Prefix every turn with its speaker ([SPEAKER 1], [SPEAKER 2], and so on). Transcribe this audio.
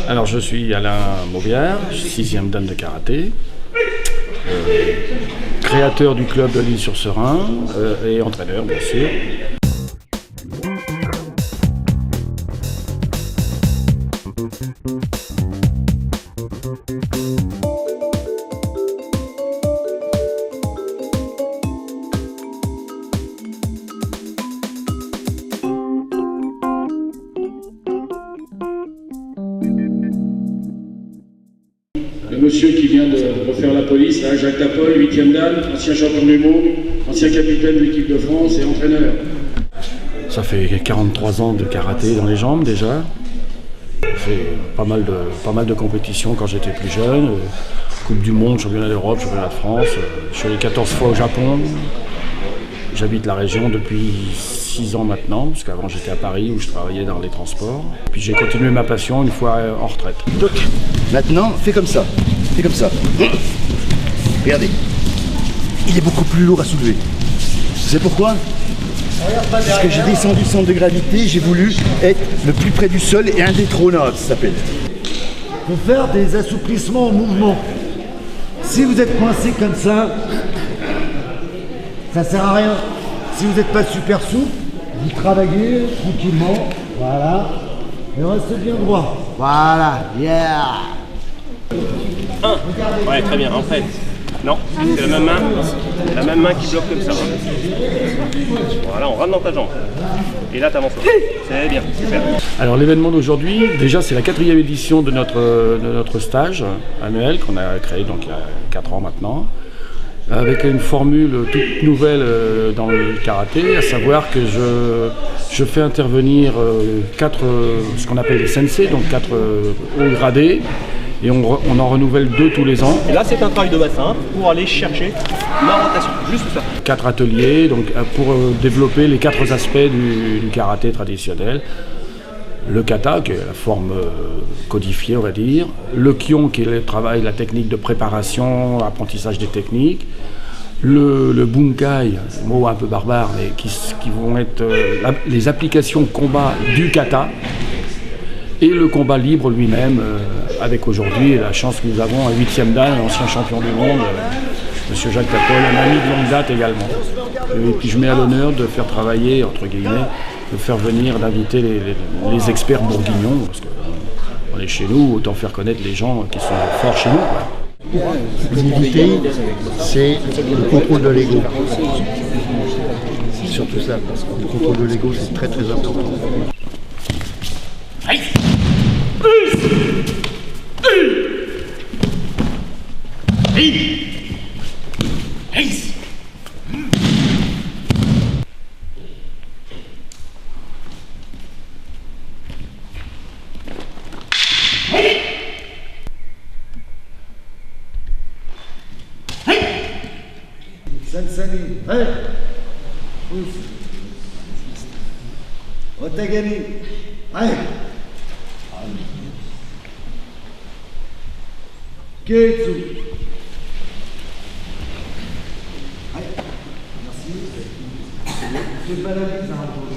[SPEAKER 1] Alors je suis Alain Maubière, 6e dan de karaté, créateur du club de l'Île-sur-Serein et entraîneur bien sûr.
[SPEAKER 2] Le monsieur qui vient de refaire la police, là, Jacques Tapol, 8e dan, ancien champion du monde, ancien capitaine de l'équipe de France et entraîneur.
[SPEAKER 1] Ça fait 43 ans de karaté dans les jambes déjà. J'ai fait pas mal de compétitions quand j'étais plus jeune. Coupe du monde, championnat d'Europe, championnat de France. Je suis allé 14 fois au Japon. J'habite la région depuis 6 ans maintenant, parce qu'avant j'étais à Paris où je travaillais dans les transports. Puis j'ai continué ma passion une fois en retraite.
[SPEAKER 3] Donc, maintenant, fais comme ça. Fais comme ça. Regardez. Il est beaucoup plus lourd à soulever. Tu sais pourquoi? Parce que j'ai descendu le centre de gravité, j'ai voulu être le plus près du sol et indétrônable, ça s'appelle. Il faut faire des assouplissements en mouvement. Si vous êtes coincé comme ça sert à rien. Si vous n'êtes pas super souple, vous travaillez tranquillement, voilà, et restez bien droit. Voilà, yeah.
[SPEAKER 4] Ouais, très bien, en fait. Non, c'est la même main qui bloque comme ça. Voilà, on rentre dans ta jambe. Et là, t'avances. C'est bien, super.
[SPEAKER 1] Alors l'événement d'aujourd'hui, déjà c'est la 4e édition de notre stage annuel qu'on a créé donc il y a 4 ans maintenant, avec une formule toute nouvelle dans le karaté, à savoir que je fais intervenir 4, ce qu'on appelle les sensei, donc 4 hauts gradés, et on en renouvelle 2 tous les ans.
[SPEAKER 4] Et là, c'est un travail de bassin pour aller chercher la rotation, juste ça.
[SPEAKER 1] 4 ateliers donc, pour développer les 4 aspects du karaté traditionnel. Le kata, qui est la forme codifiée, on va dire. Le kyon, qui est le travail, la technique de préparation, apprentissage des techniques. Le bunkai, mot un peu barbare, mais qui vont être les applications combat du kata. Et le combat libre lui-même, avec aujourd'hui la chance que nous avons, un 8e dan, un ancien champion du monde, M. Jacques Tapol, un ami de longue date également. Et puis je mets à l'honneur de faire travailler, entre guillemets, de faire venir, d'inviter les experts bourguignons, parce qu'on est chez nous, autant faire connaître les gens qui sont forts chez nous.
[SPEAKER 3] L'humilité, c'est le contrôle de l'ego. C'est surtout ça. Le contrôle de l'ego, c'est très très important. Sansani, prêt? Otagani, prêt? Ketsu. Merci. C'est pas la vie, ça raconte.